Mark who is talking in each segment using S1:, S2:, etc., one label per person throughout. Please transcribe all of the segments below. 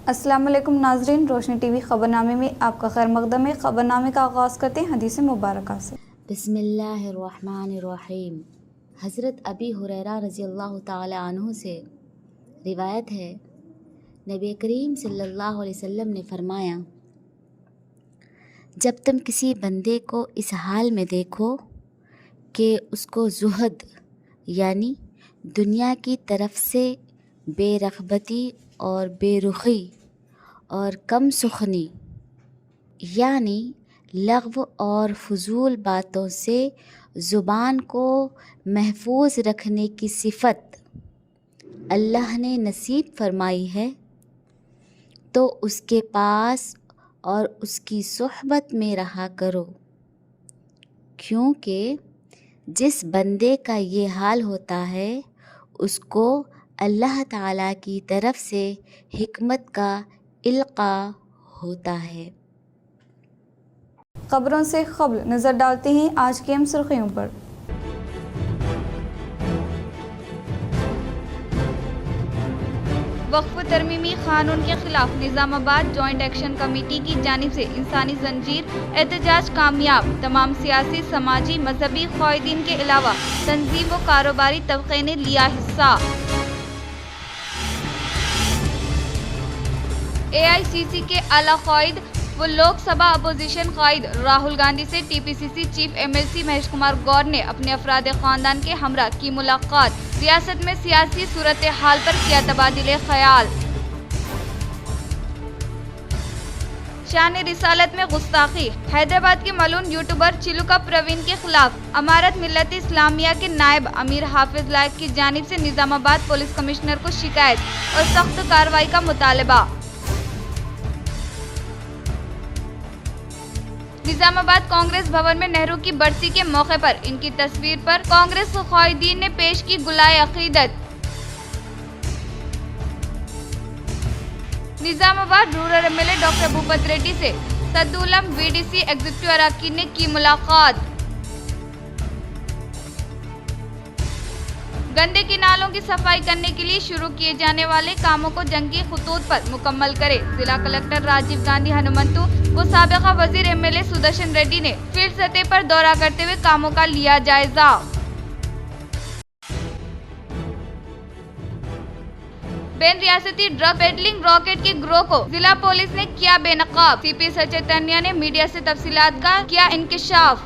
S1: अस्सलाम वालेकुम नाजरीन, रोशनी टीवी खबरनामे में आपका खैर मकदम है। खबरनामे का आगाज़ करते हैं हदीस मुबारक से।
S2: बिस्मिल्लाहिर्रहमानिर्रहीम। हज़रत अबी हुरैरा रज़ियल्लाहु ताला अन्हु से रिवायत है, नबी करीम सल्लल्लाहु अलैहि वसल्लम ने फरमाया, जब तुम किसी बंदे को इस हाल में देखो कि उसको ज़ुहद यानी दुनिया की तरफ से बेरग़बती और बेरुखी और कम सुखनी यानी लग़्व और फ़ुज़ूल बातों से ज़ुबान को महफूज रखने की सिफ़त अल्लाह ने नसीब फरमाई है, तो उसके पास और उसकी सोहबत में रहा करो, क्योंकि जिस बंदे का ये हाल होता है उसको अल्लाह ताला की तरफ से हिकमत का इल्क़ा होता है।
S1: खबरों से क़ब्ल नज़र डालते हैं आज की अहम सुर्खियों पर। वक्फ तरमीमी कानून के खिलाफ निज़ामाबाद जॉइंट एक्शन कमेटी की जानिब से इंसानी जंजीर एहतजाज कामयाब। तमाम सियासी, समाजी, मजहबी क़ायदीन के अलावा तंजीम व कारोबारी तबक़े ने लिया हिस्सा। AICC के आला क़ायद वो लोकसभा अपोजिशन क़ायद राहुल गांधी से TPCC chief MLC Mahesh Kumar Goud ने अपने अफराद ख़ानदान के हमरा की मुलाकात। रियासत में सियासी सूरत हाल पर किया तबादिले ख्याल। शान रिसालत में गुस्ताखी। हैदराबाद के मलून यूट्यूबर चिलुका प्रवीण के खिलाफ अमारत मिल्लत इस्लामिया के नायब अमीर हाफिज लायक की जानिब से निज़ामाबाद पुलिस कमिश्नर को शिकायत और सख्त कार्रवाई का मुतालबा। निज़ामाबाद कांग्रेस भवन में नेहरू की बरसी के मौके पर इनकी तस्वीर पर कांग्रेस क़ायदीन ने पेश की गुलाए अक़ीदत। Nizamabad rural MLA doctor Bhupat Reddy से सद्दुलम VDC एग्जीक्यूटिव अराकीन ने की मुलाकात। गंदे की नालों की सफाई करने के लिए शुरू किए जाने वाले कामों को जंगी खुतूत पर मुकम्मल करे। जिला कलेक्टर राजीव गांधी हनुमंतु वो साबिक़ा वजीर MLA सुदर्शन रेड्डी ने फील्ड सतह पर दौरा करते हुए कामों का लिया जायजा। बेन रियासती ड्रग पेडलिंग रॉकेट के गिरोह को जिला पुलिस ने किया बेनकाब। CP सचेतन्या ने मीडिया से तफसीलात का किया इंकिशाफ।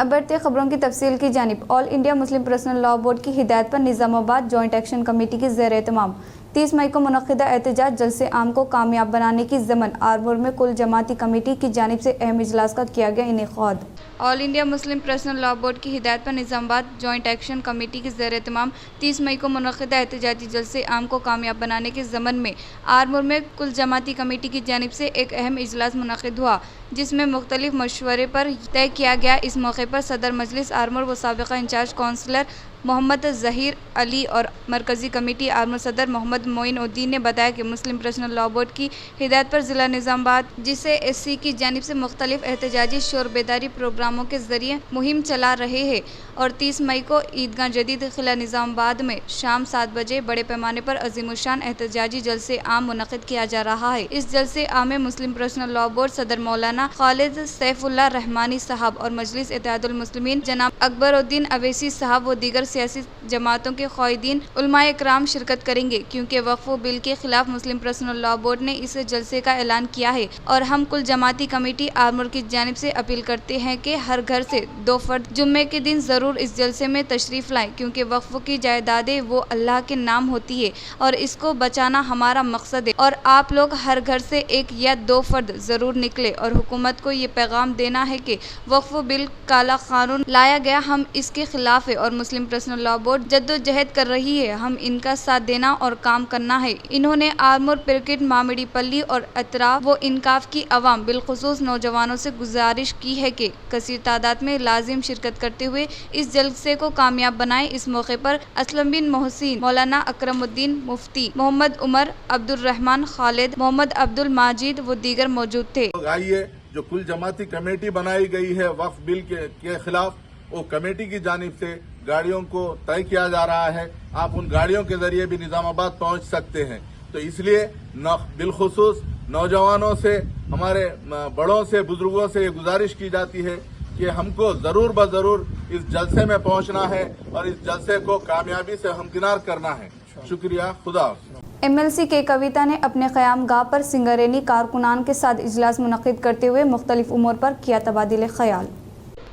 S1: अब बढ़ते खबरों की तफसील की जानिब। All India Muslim personal law board की हिदायत पर निज़ामाबाद जॉइंट एक्शन कमेटी की ज़ेर एहतमाम 30 मई को मुनक़िदा एहतजाज जलसे आम को कामयाब बनाने की ज़मन आरमूर में कुल जमाती कमेटी की जानिब से अहम इजलास का किया गया इनेक़ाद। All India Muslim personal law board की हिदायत पर निज़ामाबाद जॉइंट एक्शन कमेटी की ज़ेर एहतमाम 30 मई को मुनक़िदा एहतजाजी जलसे आम को कामयाब बनाने के ज़मन में आरमूर में कुल जमाती कमेटी की जानिब से एक अहम इजलास मुनक़िद हुआ, जिसमें मुख्तलिफ मशवरे पर तय किया गया। इस मौके पर सदर मजलिस आरमूर व साबिक़ा इंचार्ज काउंसलर मोहम्मद ज़हीर अली और मरकज़ी कमेटी आरमूर सदर मोहम्मद मोइनुद्दीन ने बताया कि मुस्लिम पर्सनल लॉ बोर्ड की हिदायत पर ज़िला निज़ामाबाद जिसे SC की जानिब से मुख्तलिफ एहतजाजी शोर बेदारी प्रोग्रामों के ज़रिए मुहिम चला रहे हैं और 30 मई को ईदगाह जदीद क़िला निज़ामाबाद में शाम 7 बजे बड़े पैमाने पर अज़ीमुशान एहतजाजी जलसे आम मुनक़िद किया जा रहा है। इस जलसे आम में मुस्लिम पर्सनल लॉ बोर्ड सदर मौलाना खालिद सैफुल्लाह रहमानी साहब और मजलिस इत्तेहादुल मुस्लिमीन जनाब अकबरुद्दीन अवैसी साहब व दीगर सियासी जमातों के क़ायदीन उलमाए इकराम शिरकत करेंगे, क्योंकि वक्फ बिल के खिलाफ मुस्लिम पर्सनल लॉ बोर्ड ने इस जलसे का ऐलान किया है और हम कुल जमाती कमेटी आरमूर की जानिब से अपील करते हैं कि हर घर से 2 फर्द जुम्मे के दिन ज़रूर इस जलसे में तशरीफ़ लाएं, क्योंकि वक्फ की जायदादें वो अल्लाह के नाम होती है और इसको बचाना हमारा मकसद है और आप लोग हर घर से 1 या 2 फर्द ज़रूर निकले और हुकूमत को ये पैगाम देना है कि वक्फ बिल काला कानून लाया गया, हम इसके खिलाफ है और मुस्लिम पर्सनल लॉ बोर्ड जद्दोजहद कर रही है, हम इनका साथ देना और काम करना है। इन्होंने आरमूर, पिरकिट, मामिडी पल्ली और अतराफ व इनकाफ की अवाम बिलखुसूस नौजवानों से गुजारिश की है कि कसीर तादाद में लाजिम शिरकत करते हुए इस जलसे को कामयाब बनाएं। इस मौके पर असलम बिन मोहसिन, मौलाना अकरमुद्दीन मुफ्ती, मोहम्मद उमर, अब्दुल रहमान खालिद, मोहम्मद अब्दुल माजिद व दीगर मौजूद थे।
S3: आइए, जो कुल जमाती कमेटी बनाई गई है वक्फ बिल के खिलाफ, वो कमेटी की जानिब से गाड़ियों को तय किया जा रहा है, आप उन गाड़ियों के जरिए भी निजामाबाद पहुंच सकते हैं। तो इसलिए बिलखुसूस नौजवानों से, हमारे बड़ों से, बुजुर्गों से ये गुजारिश की जाती है कि हमको जरूर बजरूर इस जलसे में पहुंचना है और इस जलसे को कामयाबी से हमकिनार करना है। शुक्रिया, खुदा हाफ़िज़।
S1: MLC के कविता ने अपने क़याम गाह पर सिंगरेनी कारकुनान के साथ इजलास मुनक़िद करते हुए मुख्तलिफ उमूर पर किया तबादिल ख़याल।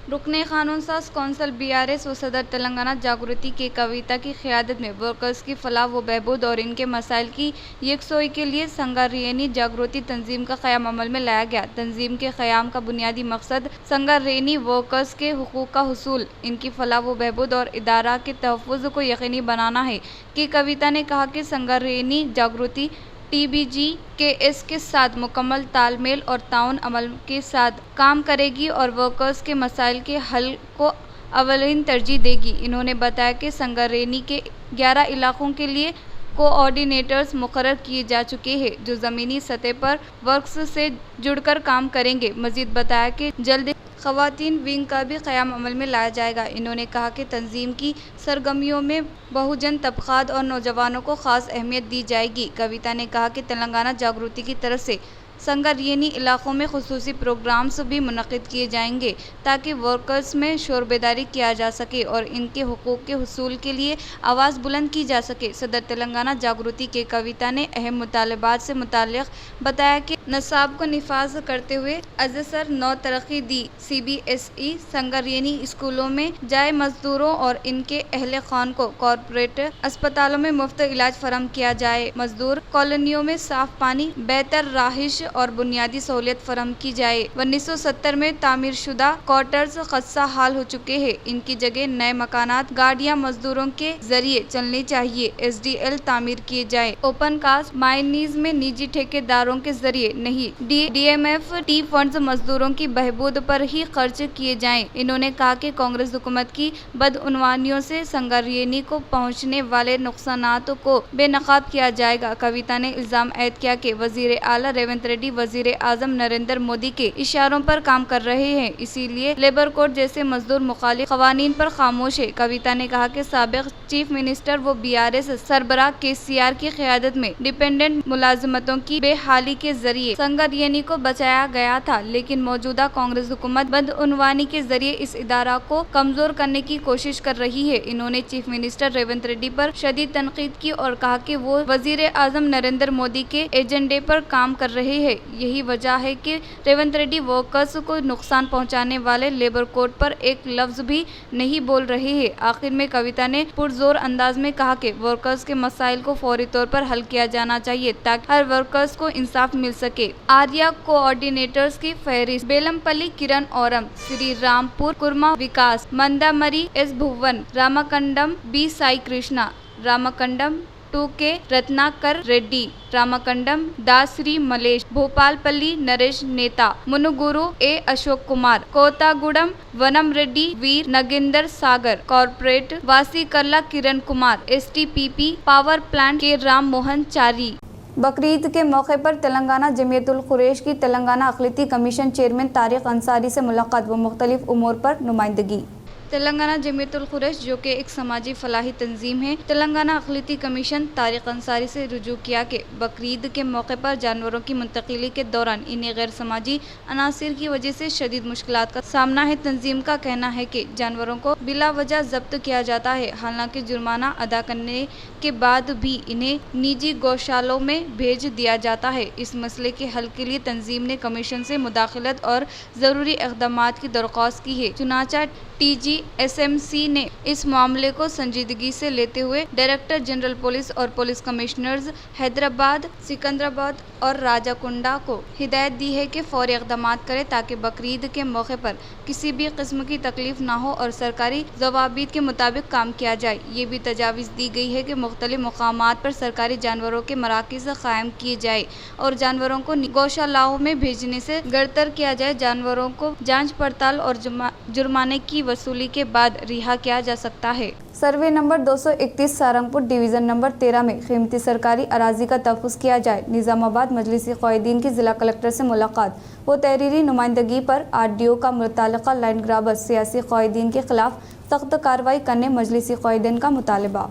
S1: रुकने कानून साज कौंसल BRS व सदर तेलंगाना जागृति के कविता की क़यादत में वर्कर्स की फलाह व बहबूद और इनके मसाइल की यकसोई के लिए संगारेनी जागृति तंजीम का क़याम अमल में लाया गया। तंजीम के क़याम का बुनियादी मकसद संगारेनी वर्कर्स के हुकूक़ का हुसूल, इनकी फलाह व बहबूद और इदारा के तहफ़्फ़ुज़ को यकीनी बनाना है कि कविता ने कहा कि संगारेनी जागृति TBGKS के साथ मुकम्मल तालमेल और ताउन अमल के साथ काम करेगी और वर्कर्स के मसाइल के हल को अवलीन तरजीह देगी। इन्होंने बताया कि संगारेनी के 11 इलाकों के लिए कोऑर्डिनेटर्स मुकर्रर किए जा चुके हैं जो ज़मीनी सतह पर वर्क्स से जुड़कर काम करेंगे। मज़ीद बताया कि जल्द ख़वातीन विंग का भी क़याम अमल में लाया जाएगा। इन्होंने कहा कि तंजीम की सरगर्मियों में बहुजन तबक़ात और नौजवानों को ख़ास अहमियत दी जाएगी। कविता ने कहा कि तेलंगाना जागृति की तरफ से संगारेनी इलाकों में खुसूसी प्रोग्राम्स भी मुनक़िद किए जाएंगे ताकि वर्कर्स में शोर बेदारी किया जा सके और इनके हुकूक़ के हुसूल के लिए आवाज़ बुलंद की जा सके। सदर तेलंगाना जागृति के कविता ने अहम मुतालबात से मुताल्लिक़ बताया कि नसाब को निफाज करते हुए अज़सर नौ तरक्की दी CBSE संगारेनी स्कूलों में जाए मजदूरों और इनके अहले खान को कॉरपोरेट अस्पतालों में मुफ्त इलाज फराहम किया जाए। मजदूर कॉलोनियों में साफ पानी, बेहतर राहिश और बुनियादी सहूलियत फराहम की जाए। 1970 में तामीर शुदा क्वार्टर्स खस्ता हाल हो चुके हैं, इनकी जगह नए मकानात गाड़ियां मजदूरों के जरिए चलनी चाहिए। SDL तामीर किए जाए। ओपन कास्ट माइनीज में निजी ठेकेदारों के जरिए नहीं, DMFT फंड्स मजदूरों की बहबूद पर ही खर्च किए जाएं। इन्होंने कहा कि कांग्रेस हुकूमत की बदउनवानियों से संगारेनी को पहुंचने वाले नुकसानात को बेनकाब किया जाएगा। कविता ने इल्जाम ऐद किया कि वजीर आला रेवंत रेड्डी वजीर आजम नरेंद्र मोदी के इशारों पर काम कर रहे हैं, इसीलिए लेबर कोड जैसे मजदूर मुखालिफ कवानीन पर खामोश है। कविता ने कहा कि साबिक चीफ मिनिस्टर व BRS सरबराह KCR की क़यादत में डिपेंडेंट मुलाजमतों की बेहाली के जरिए संगारेनी को बचाया गया था, लेकिन मौजूदा कांग्रेस हुकूमत बदउनवानी के जरिए इस इदारा को कमजोर करने की कोशिश कर रही है। इन्होंने चीफ मिनिस्टर रेवंत रेड्डी पर शदीद तनकीद की और कहा कि वो वजीर आजम नरेंद्र मोदी के एजेंडे पर काम कर रहे हैं। यही वजह है कि रेवंत रेड्डी वर्कर्स को नुकसान पहुंचाने वाले लेबर कोड पर एक लफ्ज भी नहीं बोल रहे हैं। आखिर में कविता ने पुरजोर अंदाज में कहा कि वर्कर्स के मसाइल को फौरी तौर पर हल किया जाना चाहिए ताकि हर वर्कर्स को इंसाफ मिल सके। आर्या कोऑर्डिनेटर्स की फहरिस्त: Bellampalli Kiran Auram, Shri Rampur Kurma Vikas, Mandamarri S Bhuvan, Ramagundam B Sai Krishna, Ramagundam 2K Ratnakar Reddy, Ramagundam Dasari Malesh, Bhupalpally Naresh Neta, Manuguru A Ashok Kumar, Kothagudem Vanam Reddy Veera Nagendra Sagar, corporate Vasikarla Kiran Kumar, STPP power plant K Ram Mohan चारी। बकरीद के मौके पर तेलंगाना जमीयतुल कुरैश की तेलंगाना अक़लियती कमीशन चेयरमैन तारिक अंसारी से मुलाकात व मुख्तलिफ उमूर पर नुमाइंदगी। तेलंगाना जमीयतुल कुरैश जो कि एक समाजी फलाही तंजीम है, तेलंगाना अक़लियती कमीशन तारिक अंसारी से रुजू किया कि बकरीद के मौके पर जानवरों की मुंतकिली के दौरान इन्हें गैर समाजी अनासिर की वजह से शदीद मुश्किलात का सामना है। तंजीम का कहना है कि जानवरों को बिला वजह जब्त किया जाता है, हालांकि जुर्माना अदा करने के बाद भी इन्हें निजी गौशालों में भेज दिया जाता है। इस मसले के हल के लिए तंजीम ने कमीशन से मुदाखलत और ज़रूरी इक़दामात की दरख्वास्त की है। चुनांचे TGSMC ने इस मामले को संजीदगी से लेते हुए डायरेक्टर जनरल पुलिस और पुलिस कमिश्नर्स हैदराबाद, सिकंदराबाद और राजाकुंडा को हिदायत दी है कि फौरी इक़दामात करें ताकि बकरीद के मौके पर किसी भी किस्म की तकलीफ ना हो और सरकारी ज़वाबित के मुताबिक काम किया जाए। ये भी तजावीज़ दी गई है कि मुख्तलिफ मकामात पर सरकारी जानवरों के मराकिज़ कायम किए जाए और जानवरों को गौशालाओं में भेजने से गरतर किया जाए। जानवरों को जाँच पड़ताल और जुर्माने की वसूली के बाद रिहा किया जा सकता है। Survey number 231 Sarangpur division number 13 में कीमती सरकारी अराजी का तहफ़्फ़ुज़ किया जाए। निज़ामाबाद मजलिसी क़ायदीन की ज़िला कलेक्टर से मुलाकात व तहरीरी नुमाइंदगी पर RDO का मुतल्लिक़ा लैंड ग्राबर्स सियासी क़ायदीन के ख़िलाफ़ सख्त कार्रवाई करने मजलिसी क़ायदीन का मुतालबा।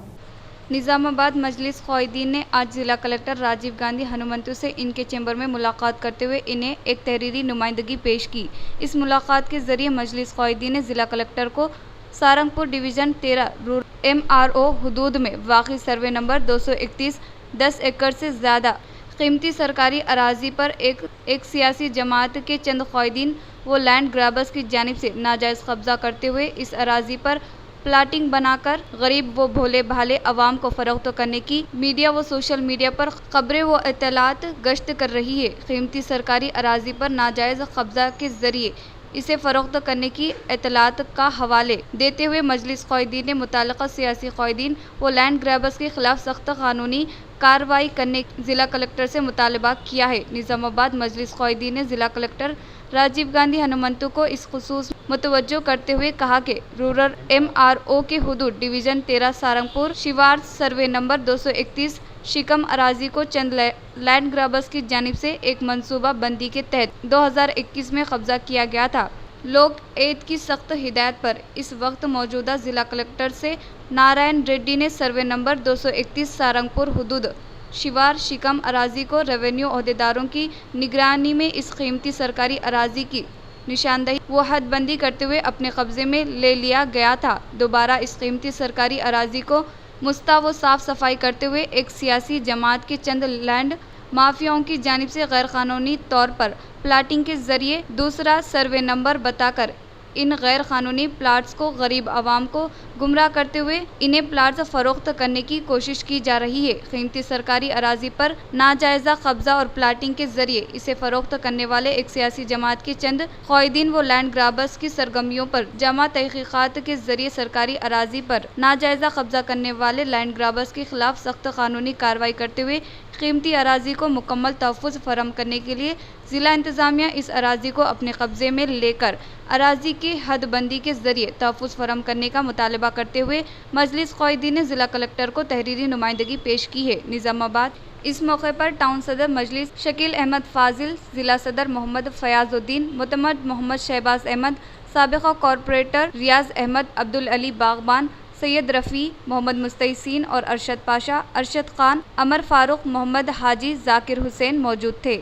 S1: निज़ामाबाद मजलिस क़ायदीन ने आज ज़िला कलेक्टर राजीव गांधी हनुमंतु से इनके चैम्बर में मुलाकात करते हुए इन्हें एक तहरीरी नुमाइंदगी पेश की। इस मुलाकात के ज़रिए मजलिस क़ायदीन ने ज़िला कलेक्टर को सारंगपुर डिवीज़न 13 MRO हुदूद में वाक़ई सर्वे नंबर 231 10 एकड़ से ज़्यादा कीमती सरकारी अराज़ी पर एक सियासी जमात के चंद क़ायदीन व लैंड ग्रैबर्स की जानिब से नाजायज़ कब्ज़ा करते हुए इस अराज़ी पर प्लाटिंग बनाकर गरीब व भोले भाले अवाम को फ़रोख्त करने की मीडिया व सोशल मीडिया पर खबरें व इत्तलात गश्त कर रही है। कीमती सरकारी अराज़ी पर नाजायज़ कब्ज़ा के ज़रिए इसे फ़रोख्त करने की इत्तलात का हवाले देते हुए मजलिस क़ायदीन ने मुतल्लिक़ा सियासी क़ायदीन व लैंड ग्रैबर्स के ख़िलाफ़ सख्त कानूनी कार्रवाई करने ज़िला कलेक्टर से मुतालबा किया है। निज़ामाबाद मजलिस क़ायदीन ने ज़िला कलेक्टर राजीव गांधी हनुमंतु को इस खुसूस मुतवज्जो करते हुए कहा कि रूरल MRO के हुदूद डिवीज़न 13 सारंगपुर शिवार सर्वे नंबर 231 शिकम अराजी को चंद लैंड ग्रैबर्स की जानिब से एक मंसूबा बंदी के तहत 2021 में कब्जा किया गया था। लोग एद की सख्त हिदायत पर इस वक्त मौजूदा ज़िला कलेक्टर से नारायण रेड्डी ने सर्वे नंबर 231 सारंगपुर हुदूद शिवार शिकम अराजी को रेवेन्यू अहदेदारों की निगरानी में इस कीमती सरकारी अराजी की निशानदही व हदबंदी करते हुए अपने कब्जे में ले लिया गया था। दोबारा इस कीमती सरकारी अराजी को मुस्ता व साफ सफाई करते हुए एक सियासी जमात के चंद लैंड माफियाओं की जानिब से गैर कानूनी तौर पर प्लाटिंग के जरिए दूसरा सर्वे नंबर बताकर इन गैर कानूनी प्लाट्स को गरीब आवाम को गुमराह करते हुए इन्हें प्लाट्स फरोख्त करने की कोशिश की जा रही है। कीमती सरकारी अराजी पर नाजायज़ा कब्जा और प्लाटिंग के जरिए इसे फरोख्त करने वाले एक सियासी जमात के चंद क़ायदीन व लैंड ग्रैबर्स की सरगर्मियों पर जमा तहक़ीक़ात के जरिए सरकारी अराजी पर नाजायज़ा कब्जा करने वाले लैंड ग्रैबर्स के खिलाफ सख्त कानूनी कार्रवाई करते हुए कीमती अराजी को मुकम्मल तहफ़्फ़ुज़ फराहम करने के लिए ज़िला इंतज़ामिया इस अराजी को अपने कब्ज़े में लेकर अराजी की हदबंदी के ज़रिए तहफ़्फ़ुज़ फराहम करने का मुतालबा करते हुए मजलिस क़ायदीन ने ज़िला कलेक्टर को तहरीरी नुमाइंदगी पेश की है। निज़ामाबाद इस मौके पर टाउन सदर मजलिस शकील अहमद फाजिल, ज़िला सदर मोहम्मद फ़याज़ुद्दीन, मुतमद मोहम्मद शहबाज अहमद, साबिक़ा कॉरपोरेटर रियाज़ अहमद, अब्दुल अली बागबान, सैयद रफ़ी, मोहम्मद मुस्तैसीन और अरशद पाशा, अरशद खान, अमर फारूक, मोहम्मद हाजी, जाकिर हुसैन मौजूद थे।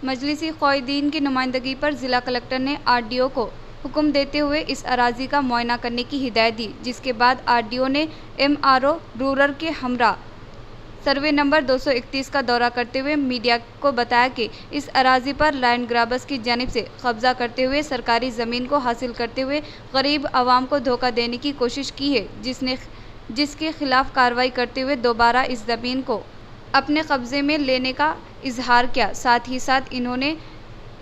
S1: मजलिसी क़ायदीन की नुमाइंदगी पर ज़िला कलेक्टर ने RDO को हुक्म देते हुए इस अराजी का मुआयना करने की हिदायत दी, जिसके बाद RDO ने MRO रूरल के हमरा सर्वे नंबर 231 का दौरा करते हुए मीडिया को बताया कि इस अराजी पर लैंड ग्रैबर्स की जानिब से कब्जा करते हुए सरकारी ज़मीन को हासिल करते हुए गरीब आवाम को धोखा देने की कोशिश की है, जिसके खिलाफ कार्रवाई करते हुए दोबारा इस ज़मीन को अपने कब्ज़े में लेने का इजहार किया। साथ ही साथ इन्होंने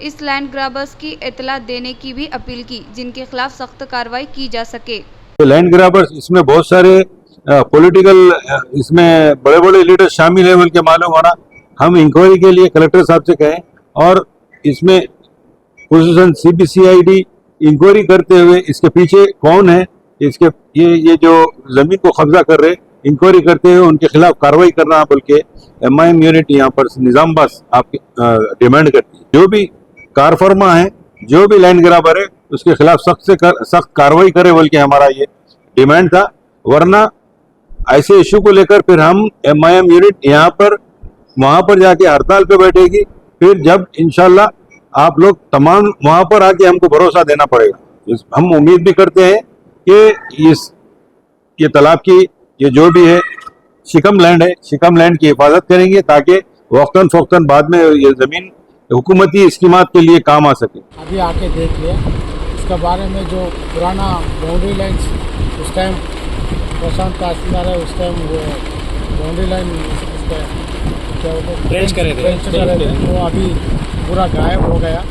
S1: इस लैंड ग्रैबर्स की इत्तला देने की भी अपील की, जिनके खिलाफ सख्त कार्रवाई की जा सके।
S4: लैंड ग्रैबर्स इसमें बहुत सारे पॉलिटिकल इसमें बड़े बड़े लीडर शामिल है बोल के मालूम हो रहा। हम इंक्वायरी के लिए कलेक्टर साहब से कहें और इसमें खुसूसन CBCID इंक्वायरी करते हुए इसके पीछे कौन है, इसके ये जो जमीन को कब्जा कर रहे इंक्वायरी करते हुए उनके खिलाफ कार्रवाई करना बोल के MIM यूनिट यहाँ पर निज़ामाबाद आपकी डिमांड करती है। जो भी कार फर्मा है, जो भी लैंड ग्रैबर है उसके खिलाफ सख्त कार्रवाई करे बोल के हमारा ये डिमांड था। वरना ऐसे इशू को लेकर फिर हम MIM यूनिट यहाँ पर वहाँ पर जाके हड़ताल पे बैठेगी। फिर जब इंशाल्लाह आप लोग तमाम वहाँ पर आके हमको भरोसा देना पड़ेगा। हम उम्मीद भी करते हैं कि ये तालाब की ये जो भी है शिकम लैंड है, शिकम लैंड की हिफाजत करेंगे ताकि वक्तन फ़ौक्तन बाद में ये ज़मीन हुकूमती स्कीमात के लिए काम आ सके।
S5: अभी आके देख लिया इसके बारे में, जो पुराना बाउंड्री लाइन्स उस टाइम प्रशांत तहसीलदार है, उस टाइम वो बाउंड्री लाइन क्या
S6: ट्रेंच करे थे,
S5: वो अभी पूरा गायब हो गया।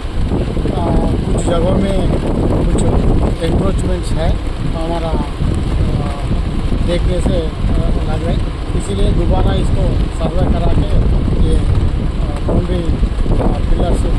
S5: कुछ जगहों में कुछ एंक्रोचमेंट्स है हमारा देखने से लग रहा है, इसीलिए दोबारा इसको सर्वे करा के ये बाउंड्री पिलर से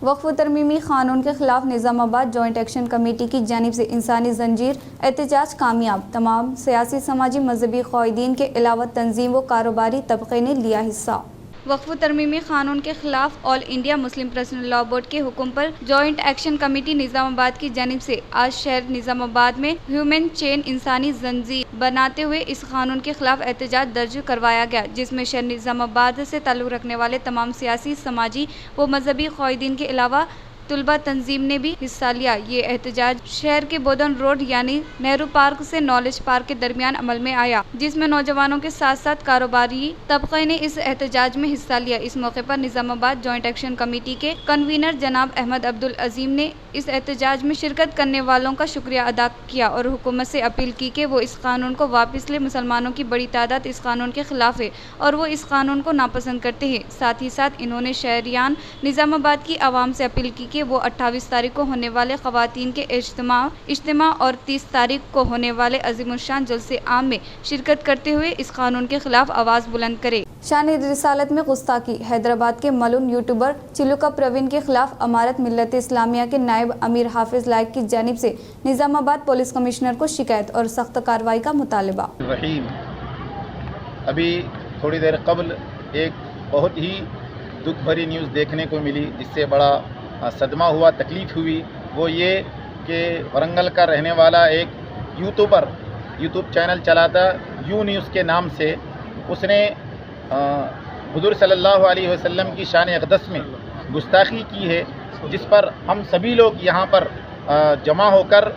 S1: वक्फ तरमीमी क़ानून के ख़िलाफ़ निज़ामाबाद जॉइंट एक्शन कमेटी की जानिब से इंसानी जंजीर एहतजाज कामयाब। तमाम सियासी समाजी मजहबी क़ायदीन के अलावा तंजीम व कारोबारी तबक़े ने लिया हिस्सा। वक्फ तरमीमी कानून के खिलाफ all India Muslim personal law board के हुक्म पर जॉइंट एक्शन कमेटी निजामाबाद की जानिब से आज शहर निजामाबाद में ह्यूमन चेन इंसानी जंजीर बनाते हुए इस कानून के खिलाफ एहतजाज दर्ज करवाया गया, जिसमें शहर निजामाबाद से ताल्लुक़ रखने वाले तमाम सियासी, समाजी व मजहबी क़ायदीन के अलावा तुलबा तंजीम ने भी हिस्सा लिया। ये एहतजाज शहर के बोधन रोड यानी नेहरू पार्क से नॉलेज पार्क के दरमियान अमल में आया, जिसमें नौजवानों के साथ साथ कारोबारी तबके ने इस एहतजाज में हिस्सा लिया। इस मौके पर निजामाबाद जॉइंट एक्शन कमेटी के कन्वीनर जनाब अहमद अब्दुल अजीम ने इस एहतजाज में शिरकत करने वालों का शुक्रिया अदा किया और हुकूमत से अपील की कि वो इस कानून को वापस ले। मुसलमानों की बड़ी तादाद इस कानून के खिलाफ है और वो इस कानून को नापसंद करते हैं। साथ ही साथ इन्होंने शहरियान निजामाबाद की आवाम से अपील की कि वो 28 तारीख को होने वाले ख़वातीन के इज्तिमा और 30 तारीख को होने वाले अज़ीमुश्शान जलसे आम में शिरकत करते हुए इस कानून के खिलाफ आवाज़ बुलंद करे। शान रिसालत में गुस्ताखी, हैदराबाद के मलून यूट्यूबर चिलुका प्रवीण के खिलाफ अमारत मिल्लत इस्लामिया के नायब अमीर हाफिज लाइक की जानिब से निजामाबाद पुलिस कमिश्नर को शिकायत और सख्त कार्रवाई का मुतालबा।
S7: अभी थोड़ी देर कबल एक बहुत ही दुख भरी न्यूज़ देखने को मिली, जिससे बड़ा सदमा हुआ, तकलीफ़ हुई। वो ये कि वरंगल का रहने वाला एक यूट्यूबर यूट्यूब चैनल चलाता यू न्यूज़ के नाम से, उसने हुज़ूर सल्लल्लाहु अलैहि वसल्लम की शान अक़दस में गुस्ताखी की है, जिस पर हम सभी लोग यहाँ पर जमा होकर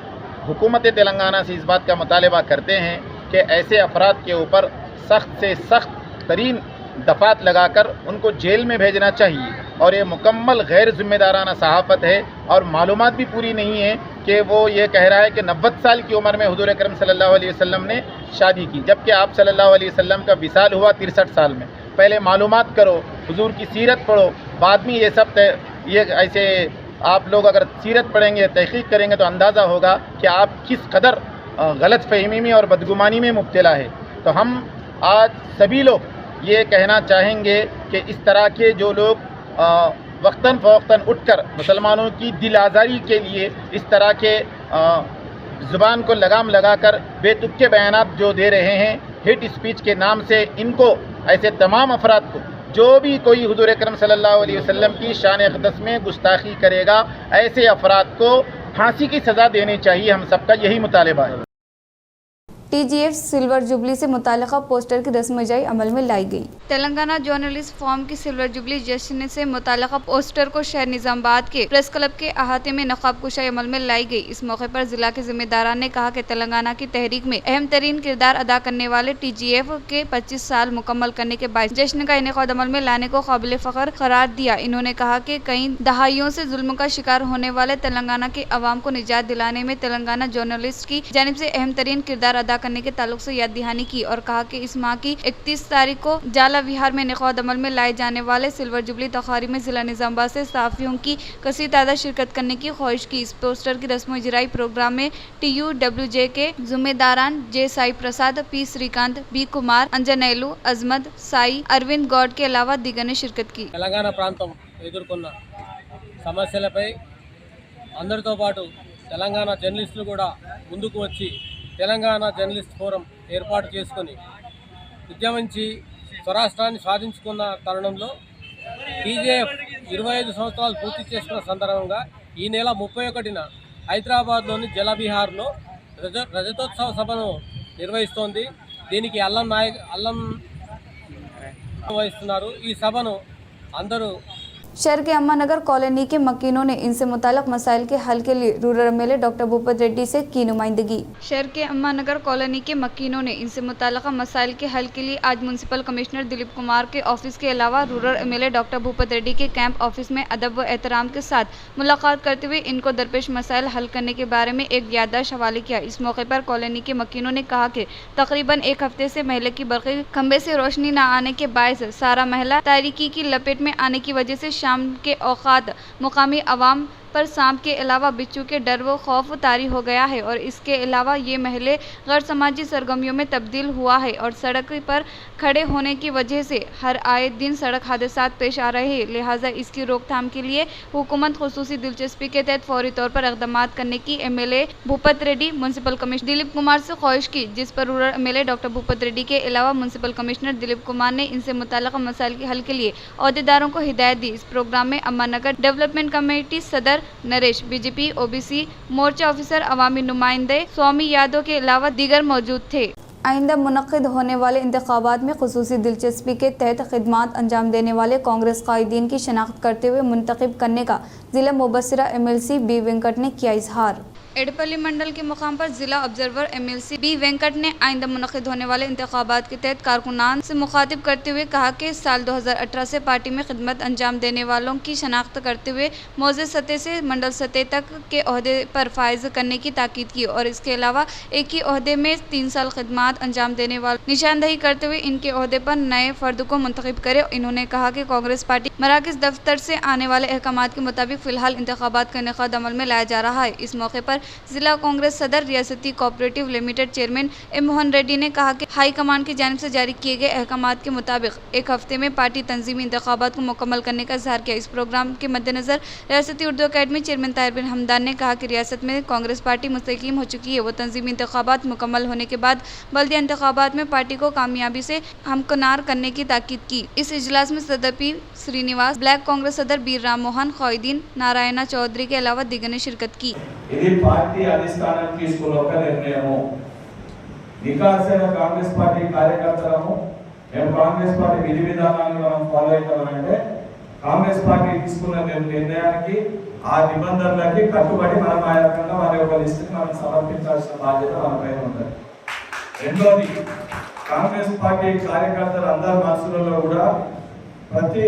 S7: हुकूमत तेलंगाना से इस बात का मुतालबा करते हैं कि ऐसे अफराद के ऊपर सख्त से सख्त तरीन दफ़ात लगाकर उनको जेल में भेजना चाहिए। और ये मुकम्मल गैर ज़िम्मेदाराना सहाफ़त है और मालूमात भी पूरी नहीं है कि वो ये कह रहा है कि 90 साल की उम्र में हुज़ूर अकरम सल्लल्लाहु अलैहि वसल्लम ने शादी की, जबकि आप सल्लल्लाहु अलैहि वसल्लम का विसाल हुआ 63 साल में। पहले मालूमात करो, हुज़ूर की सीरत पढ़ो, बाद में ये सब ये ऐसे आप लोग अगर सीरत पढ़ेंगे, तहक़ीक़ करेंगे तो अंदाज़ा होगा कि आप किस कदर गलत फ़हमी में और बदगुमानी में मुब्तला है। तो हम आज सभी लोग ये कहना चाहेंगे कि इस तरह के जो लोग वक्तन फ़वक्तन उठकर मुसलमानों की दिल आज़ारी के लिए इस तरह के ज़ुबान को लगाम लगाकर बेतुके बयानात जो दे रहे हैं हेट स्पीच के नाम से, इनको ऐसे तमाम अफराद को जो भी कोई हुज़ूर अकरम सल्लल्लाहु अलैहि वसल्लम की शान अक़दस में गुस्ताखी करेगा, ऐसे अफराद को फांसी की सज़ा देनी चाहिए। हम सबका यही मुतालबा है।
S1: TGF सिल्वर जुबली से मुताल्लिक़ा पोस्टर की रस्म इजाई अमल में लाई गई। तेलंगाना जर्नलिस्ट फोरम की सिल्वर जुबली जश्न से मुताल्लिक़ा पोस्टर को शहर निजामाबाद के प्रेस क्लब के अहाते में नक़ाब कुशाई अमल में लाई गई। इस मौके पर जिला के जिम्मेदारान ने कहा कि तेलंगाना की तहरीक में अहम तरीन किरदार अदा करने वाले TGF के 25 साल मुकम्मल करने के बाद जश्न का इनेक़ाद अमल में लाने को काबिल फ़ख्र करार दिया। इन्होंने कहा कि कई दहाइयों से जुल्म का शिकार होने वाले तेलंगाना के अवाम को निजात दिलाने में तेलंगाना जर्नलिस्ट की जानिब से अहम तरीन किरदार अदा करने के ताल्लुक से याद दहानी की और कहा कि इस माह की 31 तारीख को जाला विहार में इनेक़ाद अमल में लाए जाने वाले सिल्वर जुबली तक़ारीब में जिला निजामाबाद से सहाफ़ियों की कसीर तादाद शिरकत करने की ख्वाहिश की। इस पोस्टर की रस्म इजराई प्रोग्राम में TUWJ के ज़िम्मेदारान J साई प्रसाद, P श्रीकांत, B कुमार, अंजनेलू, अजमत, साई, अरविंद गौड के अलावा दीगर ने शिरकत की।
S5: తెలంగాణ ప్రాంతం ఎదుర్కొన్న సమస్యలపై అందరితో పాటు తెలంగాణ జర్నలిస్టులు కూడా ముందుకు వచ్చి తెలంగాణ జర్నలిస్ట్ ఫోరం ఏర్పాటు చేసుకొని ఉద్యమించి స్వరాష్ట్రాన్ని సాధించుకున్న తరుణంలో TJF 25 సంవత్సరాలు పూర్తి చేసుకున్న సందర్భంగా ఈ నెల 31న హైదరాబాద్లోని జలవిహార్లో రజతోత్సవ సభను నిర్వహిస్తోంది। దీనికి అల్లం వహిస్తున్నారు। ఈ సభను అందరూ
S1: शहर के अम्मानगर कॉलोनी के मकीनों ने इनसे मुताल्लिक मसाइल के हल के लिए rural MLA doctor Bhupat Reddy से की नुमाइंदगी। शहर के अम्मानगर कॉलोनी के मकीनों ने इनसे मुताल्लिक मसाइल के हल के लिए आज म्यूनसिपल कमिश्नर दिलीप कुमार के ऑफिस के अलावा rural MLA doctor Bhupat Reddy के कैंप ऑफिस में अदब व एहतराम के साथ मुलाकात करते हुए इनको दरपेश मसाइल हल करने के बारे में एक याददाश्त हवाले किया। इस मौके पर कॉलोनी के मकीनों ने कहा कि तकरीबन एक हफ्ते से महल की बरक़ी खंबे से रोशनी न आने के बायस सारा महला तारीकी की लपेट में आने की वजह से शाम के औकात मुकामी अवाम पर सांप के अलावा बिच्छू के डर व खौफ तारी हो गया है और इसके अलावा ये महल गैर समाजी सरगर्मियों में तब्दील हुआ है और सड़क पर खड़े होने की वजह से हर आए दिन सड़क हादसात पेश आ रहे हैं। लिहाजा इसकी रोकथाम के लिए हुकूमत खुसूसी दिलचस्पी के तहत फौरी तौर पर इक़दाम करने की MLA Bhupat Reddy municipal commissioner Dilip Kumar से ख्वाहिश की, जिस पर rural MLA doctor Bhupat Reddy के अलावा म्युनिसिपल कमिश्नर दिलीप कुमार ने इनसे मुताल्लिक़ मसाइल के हल के लिए अहदेदारों को हिदायत दी। इस प्रोग्राम में अम्मानगर डेवलपमेंट कमेटी सदर नरेश, बीजेपी ओबीसी मोर्चा ऑफिसर, अवामी नुमाइंदे स्वामी यादव के अलावा दीगर मौजूद थे। आइंदा मुनक़्क़िद होने वाले इंतख़ाबात में खुसूसी दिलचस्पी के तहत खिदमात अंजाम देने वाले कांग्रेस कायदीन की शनाख्त करते हुए मुंतखब करने का ज़िला मुबस्सिरा एमएलसी बी वेंकट ने किया इजहार। एडपल्ली मंडल के मुकाम पर जिला ऑब्जर्वर एमएलसी बी वेंकट ने आइंदा मुनक़्क़िद होने वाले इंतख़ाबात के तहत कारकुनान से मुखातिब करते हुए कहा कि साल 2018 से पार्टी में खिदमत अंजाम देने वालों की शनाख्त करते हुए मौजूद सतह से मंडल सतह तक के ओहदे पर फायज करने की ताकीद की और इसके अलावा एक ही ओहदे में 3 साल खिदमत अंजाम देने वालों निशानदही करते हुए इनके ओहदे पर नए फर्द को मुंतखब करे। इन्होंने कहा कि कांग्रेस पार्टी मराकज़ दफ्तर से आने वाले अहकामात के मुताबिक फ़िलहाल इंतख़ाबात का इनेकाद अमल में लाया जा रहा है। इस मौके पर जिला कांग्रेस सदर रियासती cooperative limited chairman M Mohan Reddy ने कहा कि हाई कमान की जानिब से जारी किए गए अहकामात के मुताबिक एक हफ्ते में पार्टी तंजीमी इंतखाबात को मुकम्मल करने का इजहार किया। इस प्रोग्राम के मद्देनजर रियासती उर्दू अकेडमी चेयरमैन ताहिर बिन हमदान ने कहा कि रियासत में कांग्रेस पार्टी मुस्तकीम हो चुकी है। वो तंजीमी इंतखाबात मुकम्मल होने के बाद बल्दिया इंतखाबात में पार्टी को कामयाबी से हमकनार करने की ताकीद की। इस इजलास में सदर पी श्रीनिवास, ब्लैक कांग्रेस सदर बीर राम मोहन, खौदीन नारायणा चौधरी के अलावा दिगर ने शिरकत की।
S8: ఇది పార్టీ అధిష్టానం తీసుకున్న ఒక నిర్ణయము। వికాసైన కాంగ్రెస్ పార్టీ కార్యకర్తలము మేము కాంగ్రెస్ పార్టీ విధి విధానాలను మనం ఫాలో అవుతామంటే కాంగ్రెస్ పార్టీ తీసుకున్న నిర్ణయానికి ఆ నిబంధనలకి కట్టుబడి మనం ఆ రకంగా మన యొక్క లిస్టుని మనం సమర్పించాల్సిన బాధ్యత మన పైన ఉంటుంది। రెండోది, కాంగ్రెస్ పార్టీ కార్యకర్తలు అందరి మనసులలో కూడా ప్రతి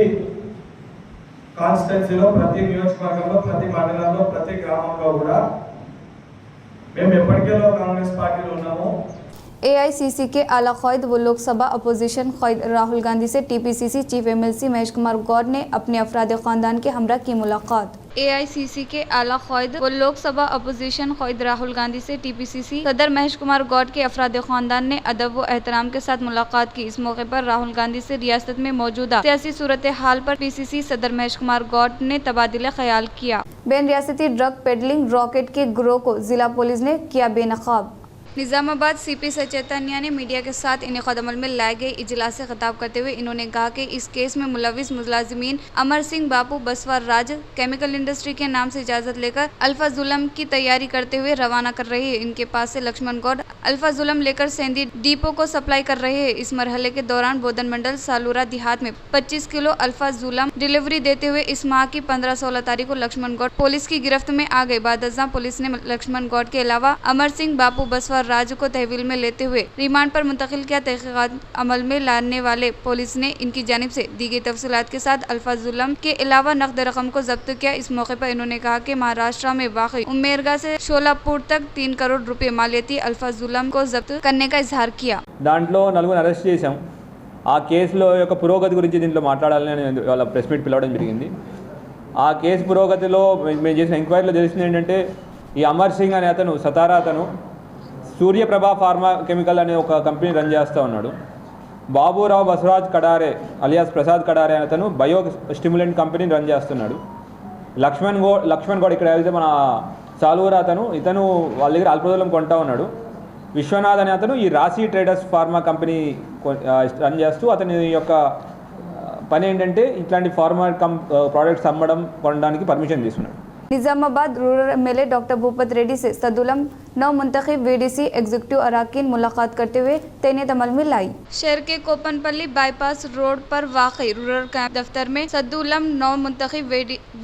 S8: కాన్స్టిట్యున్సీలో, ప్రతి నియోజకవర్గంలో, ప్రతి మండలంలో, ప్రతి గ్రామంలో కూడా మేము ఎప్పటికేలో కాంగ్రెస్ పార్టీలో ఉన్నాము।
S1: एआईसीसी के आला क़ायद व लोकसभा अपोजिशन क़ायद राहुल गांधी से TPCC chief MLC Mahesh Kumar Goud ने अपने अफराद ख़ानदान के हमरा की मुलाकात। एआईसीसी के आला क़ायद व लोकसभा अपोजिशन क़ायद राहुल गांधी से टीपीसीसी सदर महेश कुमार गौड़ के अफराद ख़ानदान ने अदब व एहतराम के साथ मुलाकात की। इस मौके पर राहुल गांधी से रियासत में मौजूदा सियासी सूरत हाल पर पीसीसी सदर महेश कुमार गौड़ ने तबादला ख्याल किया। बेन रियासती ड्रग पेडलिंग रॉकेट के गिरोह को जिला पुलिस ने किया बेनकाब। निज़ामाबाद सीपी सचेतनिया ने मीडिया के साथ इनेकाद अमल में लाए गए इजलास से खिताब करते हुए इन्होंने कहा कि इस केस में मुलविस मुलाजिमीन अमर सिंह बापू बसवार राज केमिकल इंडस्ट्री के नाम से इजाज़त लेकर अल्फाजुलम की तैयारी करते हुए रवाना कर रहे हैं। इनके पास से लक्ष्मण गौड़ अल्फाजुलम लेकर सेंधी डिपो को सप्लाई कर रहे हैं। इस मरहले के दौरान बोधन मंडल सालूरा देहात में 25 किलो अल्फाजुलम डिलीवरी देते हुए इस माह की 15-16 तारीख को लक्ष्मण गौड़ पुलिस की गिरफ्त में आ गए। बादशाह पुलिस ने लक्ष्मण गौड़ के अलावा अमर सिंह बापू बसवार राज्य को तहवील में लेते हुए रिमांड पर मुंतकिल किया। तहकीकात अमल में लाने वाले पुलिस ने इनकी जानिब से दी गई तफसीलात के साथ अल्फाजुलम के अलावा नकद रकम को जब्त किया। इस मौके पर इन्होंने कहा कि महाराष्ट्र में वाक़ई उमेरगा से शोलापुर तक 3 करोड़ रुपए मालियती अल्फाजुलम को जब्त करने का इजहार किया।
S6: దాంట్లో నలుగురు అరెస్ట్ చేశాం। ఆ కేసులో యొక్క పురోగతి గురించి దీంట్లో మాట్లాడాలని వాళ్ళ ప్రెస్ మీట్ పిలవడం జరిగింది। ఆ కేసు పురోగతిలో మేము చేసిన ఎంక్వైరీలో తెలిసింది ఏంటంటే ఈ అమర్ సింగ్ అనే అతను సతారా అతను సూర్యప్రభ ఫార్మా కెమికల్ అనే ఒక కంపెనీ రన్ చేస్తూ ఉన్నాడు। బాబురావు బసవరాజ్ కడారే అలియాస్ ప్రసాద్ కడారే అనే అతను బయో స్టిమ్యులెంట్ కంపెనీని రన్ చేస్తున్నాడు। లక్ష్మణ్ గౌడ్ ఇక్కడ అయితే మన సాలూరా ఇతను వాళ్ళ దగ్గర అల్పదూలం కొంటా ఉన్నాడు। విశ్వనాథ్ అనే అతను ఈ రాశి ట్రేడర్స్ ఫార్మా కంపెనీ రన్ చేస్తూ అతని యొక్క పని ఏంటంటే ఇట్లాంటి ఫార్మా ప్రోడక్ట్స్ అమ్మడం కొనడానికి పర్మిషన్ తీసుకున్నాడు।
S1: Nizamabad rural MLA doctor Bhupat Reddy से सदुलम नौ मुंतखब वीडीसी एग्जीक्यूटिव अराकीन मुलाकात करते हुए तैनात अमल में लाई। शहर के कोपनपल्ली बाईपास रोड पर वाक़ई रूरल कैंप दफ्तर में सदुलम नौ मुंतखब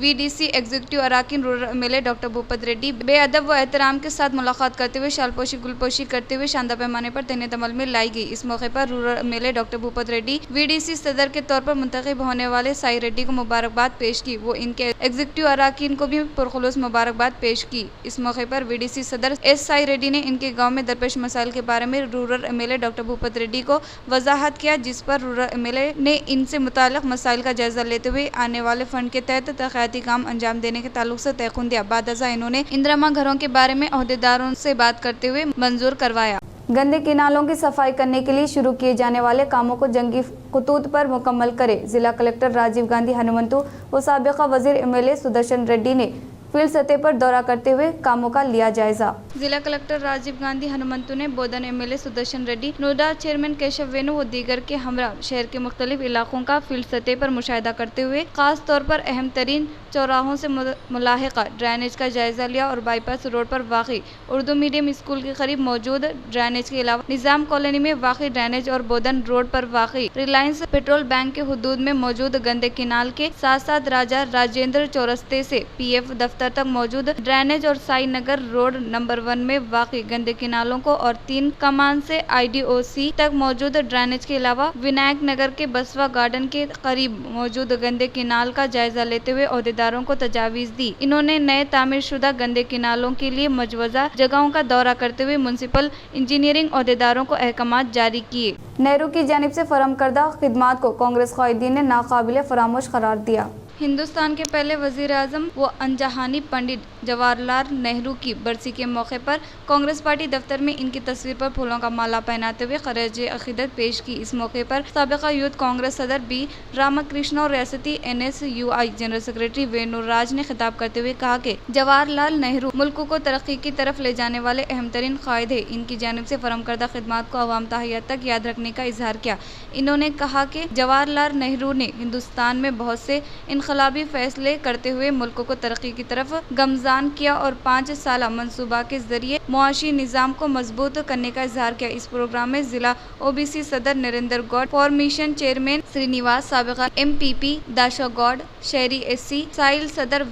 S1: वीडीसी एग्जीक्यूटिव अराकीन rural MLA doctor Bhupat Reddy बेअदब व एहतराम के साथ मुलाकात करते हुए शालपोशी गुलपोशी करते हुए शानदार पैमाने पर तैनात अमल में लाई गई। इस मौके पर rural MLA doctor Bhupat Reddy VDC सदर के तौर पर मुंतखब होने वाले साई रेड्डी को मुबारकबाद पेश की। वो इनके एग्जीक्यूटिव अराकीन को भी पुरखुलूस मुबारकबाद पेश की। इस मौके पर वीडीसी सदर एस साई रेड्डी ने इनके गांव में दरपेश मसाइल के बारे में rural MLA doctor Bhupat Reddy को वजाहत किया, जिस पर रूरल एमएलए ने इनसे मुताल्लिक मसाइल का जायजा लेते हुए आने वाले फंड के तहत तरक्याती काम अंजाम देने के ताल्लुक से तयखुन दिया। बाद अज़ा इन्होंने इंदिरा घरों के बारे में अहदेदारों से बात करते हुए मंजूर करवाया। गंदे किनालों की सफाई करने के लिए शुरू किए जाने वाले कामों को जंगी खतूत पर मुकम्मल करे। जिला कलेक्टर राजीव गांधी हनुमंतु व साबिका वजीर एमएलए सुदर्शन रेड्डी ने फील्ड सतह पर दौरा करते हुए कामों का लिया जायजा। जिला कलेक्टर राजीव गांधी हनुमंतु ने बोधन एमएलए सुदर्शन रेड्डी, नोडा चेयरमैन केशव वेणु व दीगर के हमरा शहर के मुख्तलिफ इलाकों का फील्ड सतह पर मुशाहिदा करते हुए खास तौर पर अहम तरीन चौराहों से मुलाहिका ड्रेनेज का जायजा लिया और बाईपास रोड पर वाक़ई उर्दू मीडियम स्कूल के करीब मौजूद ड्रेनेज के अलावा निजाम कॉलोनी में वाक़ई ड्रेनेज और बोधन रोड पर वाक़ई रिलायंस पेट्रोल बैंक के हुदूद में मौजूद गंदे किनाल के साथ साथ राजा राजेंद्र चौरस्ते से पीएफ दफ्तर तक मौजूद ड्रेनेज और साई नगर रोड नंबर 1 में वाक़ई गंदे किनालों को और 3 कमान से IDOC तक मौजूद ड्रेनेज के अलावा विनायक नगर के बसवा गार्डन के करीब मौजूद गंदे किनाल का जायजा लेते हुए अहदेदारों को तजावीज़ दी। इन्होंने नए तामीर शुदा गंदे किनालों के लिए मजवजा जगहों का दौरा करते हुए म्युनिसिपल इंजीनियरिंग अहदेदारों को अहकामात जारी किए। नेहरू की जानिब से फराहम करदा खिदमात को कांग्रेस कायदीन ने नाकाबिले फरामोश करार दिया। हिंदुस्तान के पहले वजीर आज़म व अनजहानी पंडित जवाहरलाल नेहरू की बरसी के मौके पर कांग्रेस पार्टी दफ्तर में इनकी तस्वीर पर फूलों का माला पहनाते हुए खराज अकीदत पेश की। इस मौके पर साबिका यूथ कांग्रेस सदर बी रामकृष्ण और रियासती NSUI जनरल सेक्रेटरी वेणु राज ने खिताब करते हुए कहा कि जवाहरलाल नेहरू मुल्क को तरक्की की तरफ ले जाने वाले अहम तरीन कायद है। इनकी जानिब से फराहम करदा खिदमात को अवाम तहैयत तक याद रखने का इजहार किया। इन्होंने कहा कि जवाहरलाल नेहरू ने हिंदुस्तान में बहुत से इनकलाबी फैसले करते हुए मुल्क को तरक्की की तरफ गमजान किया और 5 साला मंसूबा के जरिए मुआशी निज़ाम को मजबूत करने का इजहार किया। इस प्रोग्राम में जिला OBC सदर नरेंद्र गौड़, फॉर्मेशन चेयरमैन श्रीनिवास, साबिका MPP दाशा गौड़, शहरी SC साहिल सदर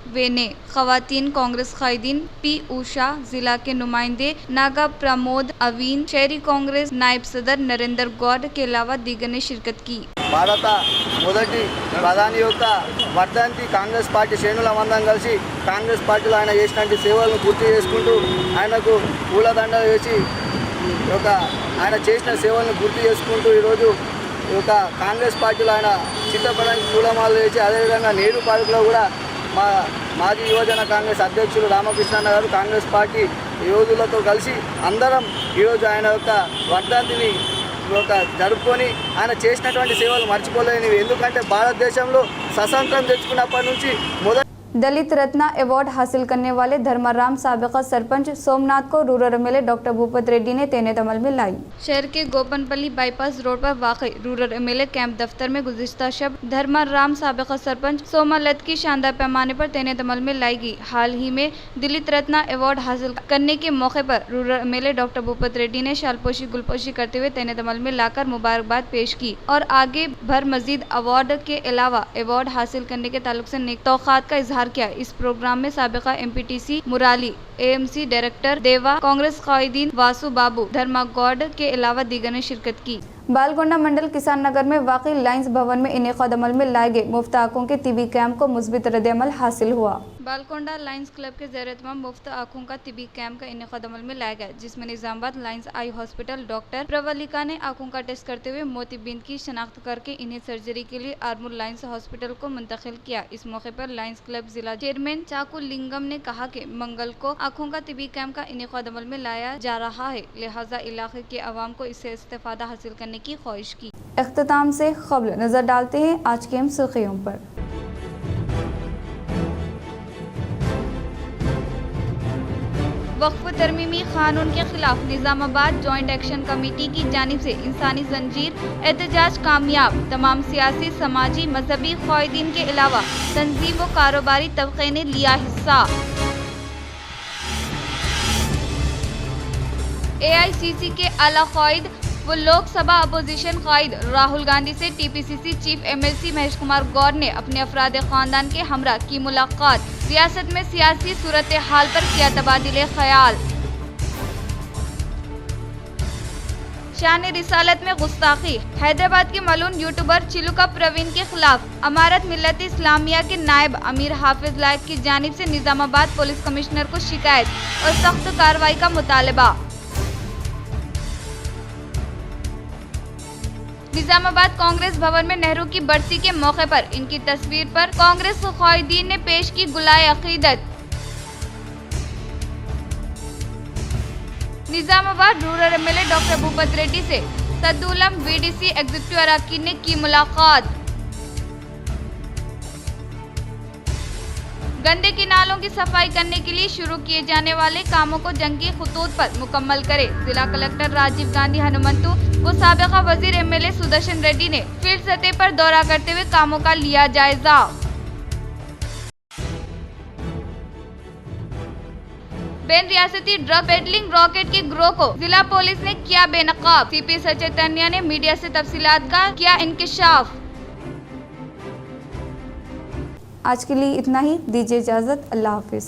S1: वेने, खवातीन कांग्रेस कायदीन P उषा, जिला के नुमाइंदे नागा प्रमोद अवीन, शहरी कांग्रेस नायब सदर नरेंद्र गौड़ के अलावा दीगर ने शिरकत की।
S9: భారత మొదటి ప్రధాని యొక్క వర్ధంతి కాంగ్రెస్ పార్టీ శ్రేణులమందరం కలిసి కాంగ్రెస్ పార్టీలో ఆయన చేసినటువంటి సేవలను గుర్తు చేసుకుంటూ ఆయనకు పూలదండలు వేసి ఆయన చేసిన సేవలను గుర్తు చేసుకుంటూ ఈరోజు కాంగ్రెస్ పార్టీలో ఆయన చిత్రపటానికి పూలమాలలు వేసి అదేవిధంగా నేడు పార్కులో కూడా మా మాజీ యువజన కాంగ్రెస్ అధ్యక్షులు రామకృష్ణ గారు కాంగ్రెస్ పార్టీ యోధులతో కలిసి అందరం ఈరోజు ఆయన యొక్క వర్ధంతిని జరుపుకొని ఆయన చేసినటువంటి సేవలు మర్చిపోలేనివి। ఎందుకంటే భారతదేశంలో స్వతంత్రం తెచ్చుకున్నప్పటి నుంచి
S1: दलित रत्न अवार्ड हासिल करने वाले धर्माराम साबिका सरपंच सोमनाथ को rural MLA doctor Bhupat Reddy ने तैनात अमल में लाई। शहर के गोपनपल्ली बाईपास रोड पर वाक़ई रूरल एमएलए कैंप दफ्तर में गुज़िश्ता शब धर्माराम साबिका सरपंच सोमालत की शानदार पैमाने पर तैनात अमल में लाई गई। हाल ही में दलित रत्न अवार्ड हासिल करने के मौके पर rural MLA doctor Bhupat Reddy ने शालपोशी गुलपोशी करते हुए तैनात अमल में लाकर मुबारकबाद पेश की और आगे भर मजीद अवार्ड के अलावा अवार्ड हासिल करने के ताल्लुक से नेक तौक़ात का इजहार किया। इस प्रोग्राम में साबिका MPTC मुराली, AMC डायरेक्टर देवा, कांग्रेस कायदीन वासु बाबू, धर्मा गौड़ के अलावा दीगर ने शिरकत की। बालगोंडा मंडल किसान नगर में वाक़ई लाइन्स भवन में इनेकाद अमल में लाए गए मुफ्त आँखों के TB कैंप को मुस्बित रद्द-ए-अमल हासिल हुआ। बालकोंडा लाइन्स क्लब के ज़ेर-ए-एहतमाम मुफ्त आँखों का TB कैंप का इनेकाद अमल में लाया गया, जिसमें Nizamabad lines eye hospital doctor Pravalika ने आँखों का टेस्ट करते हुए मोतीबिंद की शनाख्त करके इन्हें सर्जरी के लिए आर्मूर लाइन्स हॉस्पिटल को मुंतकिल किया। इस मौके पर लाइन्स क्लब जिला चेयरमैन चाकू लिंगम ने कहा कि मंगल को आँखों का TB कैंप का इनेकाद अमल में लाया जा रहा है, लिहाजा इलाके के अवाम को इससे इस्तेफादा हासिल करने की ख्वाहिश की। इख्तिताम से खबर नजर डालते हैं आज की अहम सुर्खियों पर। वक्फ तरमीमी कानून के खिलाफ निजामाबाद जॉइंट एक्शन कमेटी की जानिब से इंसानी जंजीर एहतजाज कामयाब। तमाम सियासी, समाजी, मजहबी क़ायदीन के अलावा तंजीम व कारोबारी तबके ने लिया हिस्सा। AICC के आला क़ायद वो लोकसभा अपोजिशन कायद राहुल गांधी से TPCC chief MLC Mahesh Kumar Goud ने अपने अफराद खानदान के हमरा की मुलाकात। रियासत में सियासी सूरत हाल पर किया तबादिले ख्याल। शान रिसालत में गुस्ताखी। हैदराबाद के मलून यूट्यूबर चिलुका प्रवीण के खिलाफ अमारत मिल्लत इस्लामिया के नायब अमीर हाफिज लायक की जानिब से निजामाबाद पुलिस कमिश्नर को शिकायत और सख्त कार्रवाई का मुतालबा। निजामाबाद कांग्रेस भवन में नेहरू की बरसी के मौके पर इनकी तस्वीर पर कांग्रेस क़ायदीन ने पेश की गुलाए अकीदत। Nizamabad rural MLA doctor Bhupat Reddy से सद्दुलम वीडीसी एग्जीक्यूटिव अरकान ने की मुलाकात। गंदे किनालों की सफाई करने के लिए शुरू किए जाने वाले कामों को जंगी खतूत पर मुकम्मल करे। जिला कलेक्टर राजीव गांधी हनुमंतु व साबिका वजीर एमएलए सुदर्शन रेड्डी ने फील्ड सतह पर दौरा करते हुए कामों का लिया जायजा। बेन रियासती ड्रग पेडलिंग रॉकेट के गिरोह को जिला पुलिस ने किया बेनकाब। सीपी सचेतन्या ने मीडिया से तफसीलात का किया इंकशाफ। आज के लिए इतना ही, दीजिए इजाजत, अल्लाह हाफिज।